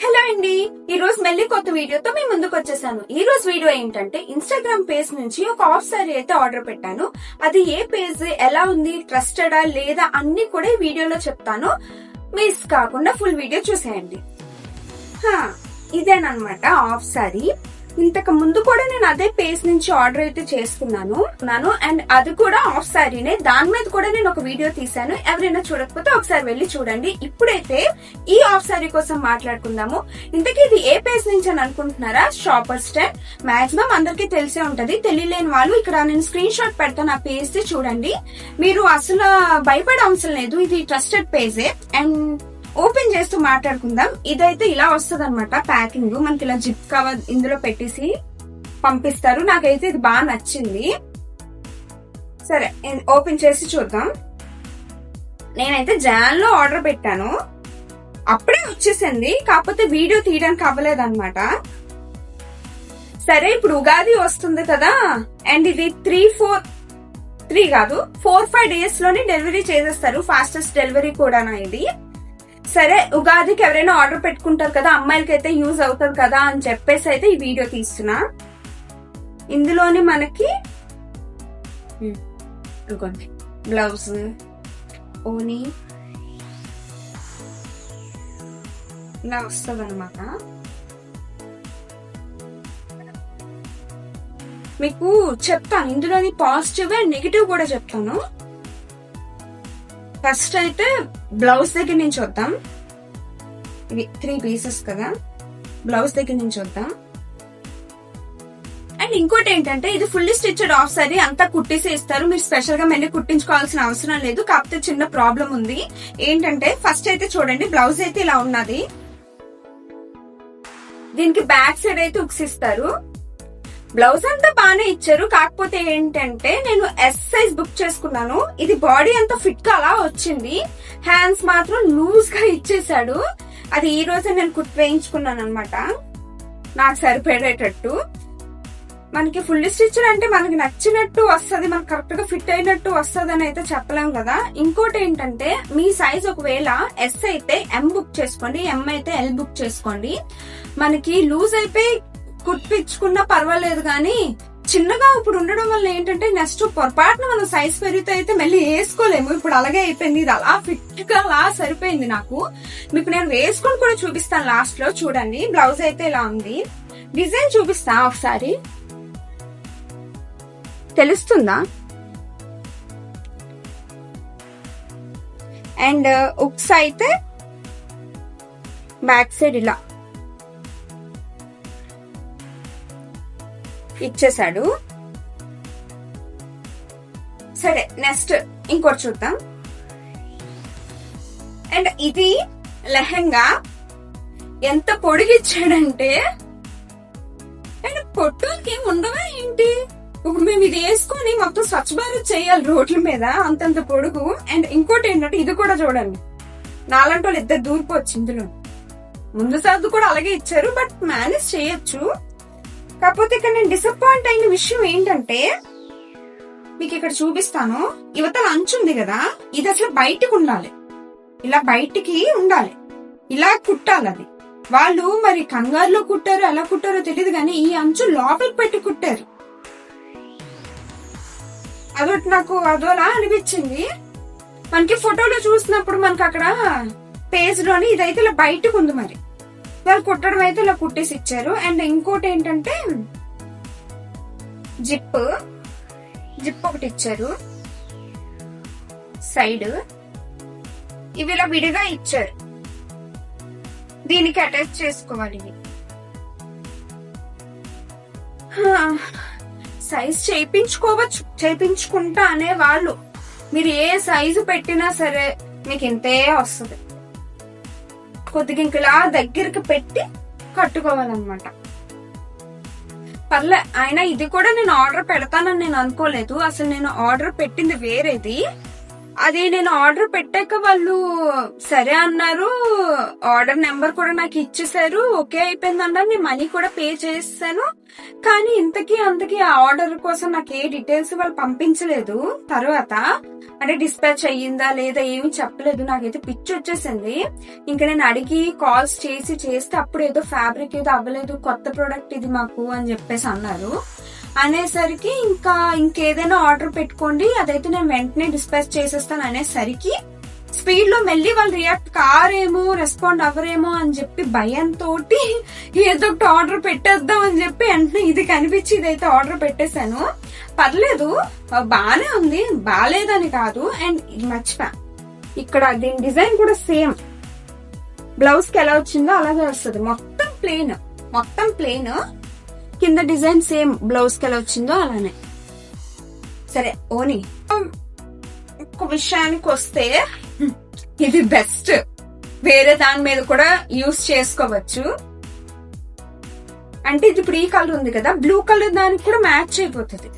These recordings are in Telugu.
హలో అండి, ఈ రోజు మళ్ళీ కొత్త వీడియోతో మీ ముందుకు వచ్చేసాను. ఈ రోజు వీడియో ఏంటంటే ఇన్స్టాగ్రామ్ పేజ్ నుంచి ఒక ఆఫ్ సారీ అయితే ఆర్డర్ పెట్టాను. అది ఏ పేజ్, ఎలా ఉంది, ట్రస్టెడా లేదా అన్ని కూడా ఈ వీడియోలో చెప్తాను. మిస్ కాకుండా ఫుల్ వీడియో చూసేయండి. ఇదేనమాట ఆఫ్ సారీ. ఇంతకు ముందు కూడా నేను అదే పేజ్ నుంచి ఆర్డర్ అయితే చేసుకున్నాను అండ్ అది కూడా ఆఫ్ సారీనే. దాని మీద కూడా నేను ఒక వీడియో తీసాను. ఎవరైనా చూడకపోతే ఒకసారి వెళ్ళి చూడండి. ఇప్పుడైతే ఈ ఆఫ్ సారీ కోసం మాట్లాడుకుందాము. ఇంతకీ ఇది ఏ పేజ్ నుంచి అని అనుకుంటున్నారా? Shopper star. మాక్సిమం అందరికీ తెలిసే ఉంటది. తెలియలేని వాళ్ళు ఇక్కడ నేను స్క్రీన్ షాట్ పెడతాను, ఆ పేజ్ చూడండి. మీరు అసలు భయపడే అవసరం లేదు, ఇది ట్రస్టెడ్ పేజే. అండ్ ఓపెన్ చేస్తూ మాట్లాడుకుందాం. ఇదైతే ఇలా వస్తుంది అనమాట ప్యాకింగ్. మనకి ఇలా జిప్ కవర్ ఇందులో పెట్టేసి పంపిస్తారు. నాకైతే ఇది బాగా నచ్చింది. సరే, ఓపెన్ చేసి చూద్దాం. నేనైతే జాన్ లో ఆర్డర్ పెట్టాను, అప్పుడే వచ్చేసింది. కాకపోతే వీడియో తీయడానికి అవ్వలేదన్నమాట. సరే, ఇప్పుడు ఉగాది వస్తుంది కదా, అండ్ ఇది 4-5 డేస్ లోనే డెలివరీ చేసేస్తారు. ఫాస్టెస్ట్ డెలివరీ కూడా ఇది. సరే, ఉగాదికి ఎవరైనా ఆర్డర్ పెట్టుకుంటారు కదా, అమ్మాయిలకైతే యూజ్ అవుతుంది కదా అని చెప్పేసి అయితే ఈ వీడియో తీస్తున్నా. ఇందులోని మనకి బ్లౌజ్, ఓని ఇలా వస్తుంది అనమాట. మీకు చెప్తాను, ఇందులోని పాజిటివ్ అండ్ నెగిటివ్ కూడా చెప్తాను. ఫస్ట్ అయితే బ్లౌజ్ దగ్గర నుంచి వద్దాం. ఇవి 3 పీసెస్ కదా, బ్లౌజ్ దగ్గర నుంచి వద్దాం. అండ్ ఇంకోటి ఏంటంటే ఇది ఫుల్లీ స్టిచ్డ్ ఆఫ్ సారీ, అంతా కుట్టేసి ఇస్తారు. మీరు స్పెషల్ గా మళ్ళీ కుట్టించుకోవాల్సిన అవసరం లేదు. కాకపోతే చిన్న ప్రాబ్లం ఉంది. ఏంటంటే ఫస్ట్ అయితే చూడండి, బ్లౌజ్ అయితే ఇలా ఉన్నది. దీనికి బ్యాక్ సైడ్ అయితే ఉక్స్ ఇస్తారు. బ్లౌజ్ అంతా బాగానే ఇచ్చారు. కాకపోతే ఏంటంటే నేను ఎస్ సైజ్ బుక్ చేసుకున్నాను. ఇది బాడీ అంతా ఫిట్ గా అలా వచ్చింది. హ్యాండ్స్ మాత్రం లూజ్ గా ఇచ్చేసాడు. అది ఈ రోజే నేను కుట్ వేయించుకున్నాను అనమాట, నాకు సరిపడేటట్టు. మనకి ఫుల్ స్టిచ్ అంటే మనకి నచ్చినట్టు వస్తుంది, మనకి కరెక్ట్ గా ఫిట్ అయినట్టు వస్తుంది అని అయితే చెప్పలేం కదా. ఇంకోటి ఏంటంటే మీ సైజ్ ఒకవేళ ఎస్ అయితే ఎం బుక్ చేసుకోండి, ఎం అయితే ఎల్ బుక్ చేసుకోండి. మనకి లూజ్ అయిపోయి కుట్టించుకున్నా పర్వాలేదు, కానీ చిన్నగా ఇప్పుడు ఉండడం వల్ల ఏంటంటే నెక్స్ట్ పొరపాటున మనం సైజ్ పెరిగితే అయితే మళ్ళీ వేసుకోలేము. ఇప్పుడు అలాగే అయిపోయింది. ఇది అలా ఫిట్ గా అలా సరిపోయింది నాకు. మీకు నేను వేసుకుని కూడా చూపిస్తాను లాస్ట్ లో. చూడండి, బ్లౌజ్ అయితే ఇలా ఉంది. డిజైన్ చూపిస్తా ఒకసారి, తెలుస్తుందా? అండ్ ఉక్స్ అయితే బ్యాక్ సైడ్ ఇలా ఇచ్చేసాడు. సరే, నెక్స్ట్ ఇంకోటి చూద్దాం. అండ్ ఇది లెహంగా ఎంత పొడిగిచ్చాడంటే, అండ్ పొట్టుకి ఏం ఉండవా ఏంటి? ఇప్పుడు మేము ఇది వేసుకొని మొత్తం స్వచ్ఛ భారత్ చేయాలి రోడ్ల మీద, అంతంత పొడుగు. అండ్ ఇంకోటి ఏంటంటే ఇది కూడా చూడండి, నాలంటి వాళ్ళు 2 దూరిపోవచ్చు ఇందులో. ముందు సర్దు కూడా అలాగే ఇచ్చారు, బట్ మేనేజ్ చేయొచ్చు. కాకపోతే ఇక్కడ నేను డిసప్పాయింట్ అయిన విషయం ఏంటంటే, మీకు ఇక్కడ చూపిస్తాను. యువతల అంచు ఉంది కదా, ఇది అసలు బయటికి ఉండాలి, ఇలా బయటికి ఉండాలి, ఇలా కుట్టాలి. అది వాళ్ళు మరి కంగారులో కుట్టారో ఎలా కుట్టారో తెలియదు, కానీ ఈ అంచు లోపలికి పెట్టి కుట్టారు. అదొకటి నాకు అదోలా అనిపించింది. మనకి ఫోటోలో చూసినప్పుడు మనకి అక్కడ పేజ్ లోని ఇదైతే ఇలా బయటకు ఉంది, మరి వాళ్ళు కుట్టడం అయితే ఇలా కుట్టేసి ఇచ్చారు. అండ్ ఇంకోటి ఏంటంటే జిప్ ఒకటి ఇచ్చారు సైడ్. ఇవి ఇలా విడిగా ఇచ్చారు, దీనికి అటాచ్ చేసుకోవాలి. ఇవి సైజ్ చేయించుకుంటా అనే వాళ్ళు మీరు ఏ సైజు పెట్టినా సరే మీకు ఇంతే వస్తుంది. కొద్దిగా ఇంకలా దగ్గరికి పెట్టి కట్టుకోవాలన్నమాట. పర్లే, అయినా ఇది కూడా నేను ఆర్డర్ పెడతానని నేను అనుకోలేదు. అసలు నేను ఆర్డర్ పెట్టింది వేరేది. అది నేను ఆర్డర్ పెట్టాక వాళ్ళు సరే అన్నారు, ఆర్డర్ నెంబర్ కూడా నాకు ఇచ్చేసారు, ఓకే అయిపోయింది అన్నారు, నేను మనీ కూడా పే చేసాను. కానీ ఇంతకీ అంతకీ ఆ ఆర్డర్ కోసం నాకు ఏ డీటెయిల్స్ వాళ్ళు పంపించలేదు. తర్వాత అంటే డిస్పాచ్ అయ్యిందా లేదా ఏమి చెప్పలేదు. నాకైతే పిచ్చి వచ్చేసింది. ఇంకా నేను అడిగి కాల్స్ చేస్తే అప్పుడు ఏదో ఫ్యాబ్రిక్ ఏదో అవ్వలేదు, కొత్త ప్రోడక్ట్ ఇది మాకు అని చెప్పేసి అన్నారు. అనేసరికి ఇంకేదైనా ఆర్డర్ పెట్టుకోండి, అదైతే నేను వెంటనే డిస్పాచ్ చేసేస్తాను అనేసరికి స్పీడ్ లో మెల్లి వాళ్ళు రియాక్ట్ కారేమో, రెస్పాండ్ అవ్వరేమో అని చెప్పి భయంతో ఏదో ఒకటి ఆర్డర్ పెట్టేద్దాం అని చెప్పి వెంటనే ఇది కనిపించి ఇదైతే ఆర్డర్ పెట్టేశాను. పర్లేదు, బానే ఉంది, బాలేదని కాదు. అండ్ ఇది మర్చిపోయా, ఇక్కడ దీని డిజైన్ కూడా సేమ్ బ్లౌజ్ కి ఎలా వచ్చిందో అలాగే వస్తుంది. మొత్తం ప్లెయిన్ కింద డిజైన్ సేమ్ బ్లౌజ్ కి ఎలా వచ్చిందో అలానే. సరే ఓని ఒక విషయానికి వస్తే ఇది బెస్ట్, వేరే దాని మీద కూడా యూస్ చేసుకోవచ్చు. అంటే ఇది ఇప్పుడు ఈ కలర్ ఉంది కదా, బ్లూ కలర్ దానికి కూడా మ్యాచ్ అయిపోతుంది.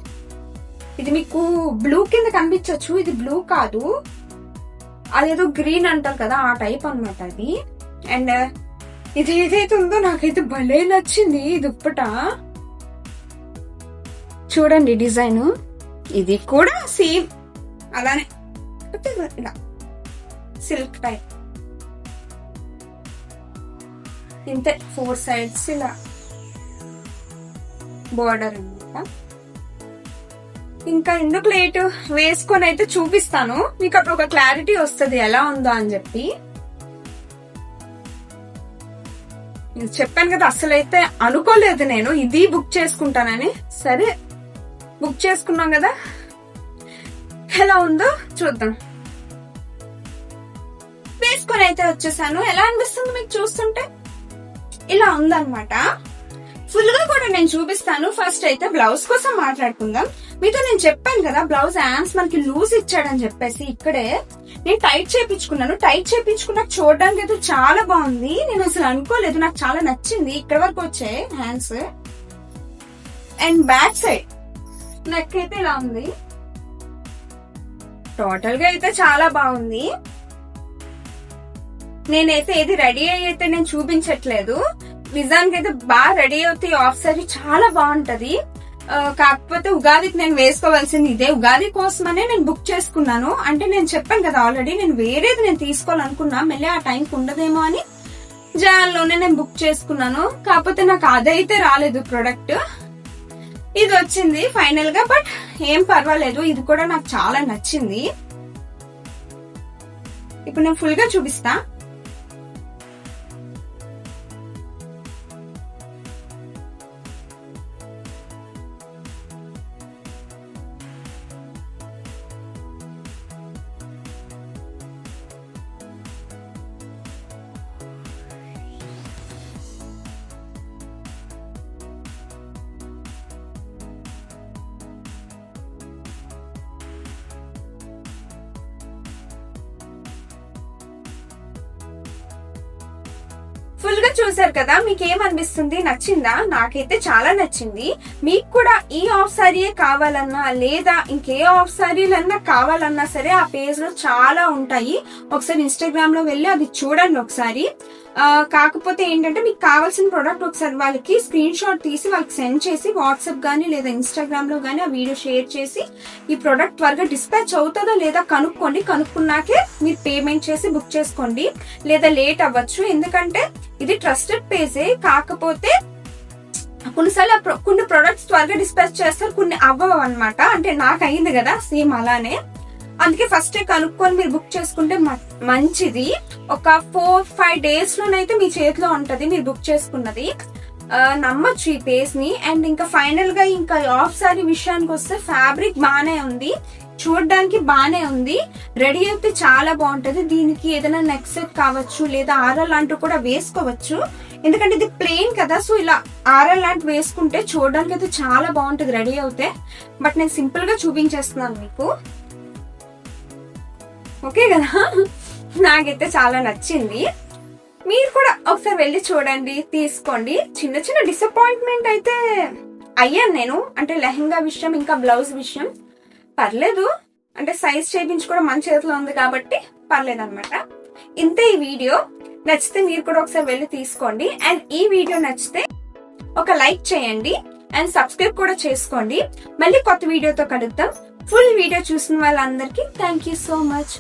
ఇది మీకు బ్లూ కింద కనిపించవచ్చు, ఇది బ్లూ కాదు, అదేదో గ్రీన్ అంటారు కదా ఆ టైప్ అన్నమాట అది. అండ్ ఇది ఏదైతే ఉందో నాకైతే భలే నచ్చింది. దుప్పట చూడండి డిజైన్, ఇది కూడా సేమ్ అలానే ఇలా సిల్క్ టైప్, ఇంతే 4 సైడ్స్ ఇలా బోర్డర్ అన్నమాట. ఇంకా ఎందుకు లేట్, వేసుకొని అయితే చూపిస్తాను మీకు, అప్పుడు ఒక క్లారిటీ వస్తుంది ఎలా ఉందో అని చెప్పి. చెప్పాను కదా, అసలైతే అనుకోలేదు నేను ఇది బుక్ చేసుకుంటానని. సరే బుక్ చేసుకున్నాం కదా, ఎలా ఉందో చూద్దాం. వేసుకొని అయితే వచ్చేసాను. ఎలా అనిపిస్తుంది మీకు చూస్తుంటే? ఇలా ఉందన్నమాట. ఫుల్ గా కూడా నేను చూపిస్తాను. ఫస్ట్ అయితే బ్లౌజ్ కోసం మాట్లాడుకుందాం. మీతో నేను చెప్పాను కదా బ్లౌజ్ హ్యాండ్స్ మనకి లూజ్ ఇచ్చాడని చెప్పేసి, ఇక్కడే నేను టైట్ చేయించుకున్నాను. టైట్ చేయించుకున్నాక చూడడానికి అయితే చాలా బాగుంది. నేను అసలు అనుకోలేదు, నాకు చాలా నచ్చింది. ఇక్కడ వరకు వచ్చాయి hands. And back side neck అయితే ఇలా ఉంది. టోటల్ గా అయితే చాలా బాగుంది. నేనైతే ఏది రెడీ అయితే నేను చూపించట్లేదు, నిజానికి అయితే బాగా రెడీ అవుతే ఆఫ్ సారీ చాలా బాగుంటది. కాకపోతే ఉగాదికి నేను వేసుకోవాల్సింది ఇదే, ఉగాది కోసమనే నేను బుక్ చేసుకున్నాను. అంటే నేను చెప్పాను కదా ఆల్రెడీ, నేను వేరేది నేను తీసుకోవాలనుకున్నా, మళ్ళీ ఆ టైంకి ఉండదేమో అని జాన్లోనే నేను బుక్ చేసుకున్నాను. కాకపోతే నాకు అదైతే రాలేదు ప్రొడక్ట్, ఇది వచ్చింది ఫైనల్ గా. బట్ ఏం పర్వాలేదు, ఇది కూడా నాకు చాలా నచ్చింది. ఇప్పుడు నేను ఫుల్ గా చూపిస్తా. ఫుల్ గా చూసారు కదా, మీకు ఏమనిపిస్తుంది? నచ్చిందా? నాకైతే చాలా నచ్చింది. మీకు కూడా ఈ ఆఫ్ సారీయే కావాలన్నా లేదా ఇంకే ఆఫ్ సారీలన్నా కావాలన్నా సరే ఆ పేజ్ లో చాలా ఉంటాయి. ఒకసారి ఇన్స్టాగ్రామ్ లో వెళ్ళి అది చూడండి ఒకసారి. కాకపోతే ఏంటంటే మీకు కావాల్సిన ప్రోడక్ట్ ఒకసారి వాళ్ళకి స్క్రీన్ షాట్ తీసి వాళ్ళకి సెండ్ చేసి వాట్సాప్ గానీ లేదా ఇన్స్టాగ్రామ్ లో గానీ ఆ వీడియో షేర్ చేసి ఈ ప్రోడక్ట్ త్వరగా డిస్పాచ్ అవుతుందో లేదా కనుక్కోండి. కనుక్కున్నాకే మీరు పేమెంట్ చేసి బుక్ చేసుకోండి, లేదా లేట్ అవ్వచ్చు. ఎందుకంటే ఇది ట్రస్టెడ్ పేజే, కాకపోతే కొన్నిసార్లు కొన్ని ప్రొడక్ట్స్ త్వరగా డిస్పాచ్ చేస్తారు, కొన్ని అవ్వవు అనమాట. అంటే నాకు అయింది కదా సేమ్ అలానే. అందుకే ఫస్ట్ కనుక్కొని మీరు బుక్ చేసుకుంటే మంచిది. ఒక 4-5 days లోనైతే మీ చేతిలో ఉంటది మీరు బుక్ చేసుకున్నది. నమ్మొచ్చు ఈ పేజ్ ని. అండ్ ఇంకా ఫైనల్ గా ఇంకా ఆఫ్ సారీ విషయానికి వస్తే ఫ్యాబ్రిక్ బానే ఉంది, చూడడానికి బానే ఉంది, రెడీ అయితే చాలా బాగుంటది. దీనికి ఏదైనా నెక్ సెట్ కావచ్చు లేదా ఆర్ఎల్ లాంటివి కూడా వేసుకోవచ్చు. ఎందుకంటే ఇది ప్లెయిన్ కదా, సో ఇలా ఆర్ఎల్ లాంటి వేసుకుంటే చూడడానికి అయితే చాలా బాగుంటది రెడీ అవుతే. బట్ నేను సింపుల్ గా చూపించేస్తున్నాను మీకు, ఓకే కదా. నాకైతే చాలా నచ్చింది. మీరు కూడా ఒకసారి వెళ్ళి చూడండి, తీసుకోండి. చిన్న చిన్న డిసప్పాయింట్మెంట్ అయితే అయ్యాను నేను, అంటే లెహంగా విషయం ఇంకా బ్లౌజ్ విషయం. పర్లేదు, అంటే సైజ్ చేయించి కూడా మన చేతిలో ఉంది కాబట్టి పర్లేదన్నమాట. ఇంతే ఈ వీడియో. నచ్చితే మీరు కూడా ఒకసారి వెళ్ళి తీసుకోండి. అండ్ ఈ వీడియో నచ్చితే ఒక లైక్ చేయండి అండ్ సబ్స్క్రైబ్ కూడా చేసుకోండి. మళ్ళీ కొత్త వీడియోతో కలుద్దాం. ఫుల్ వీడియో చూసిన వాళ్ళందరికీ థ్యాంక్ యూ సో మచ్.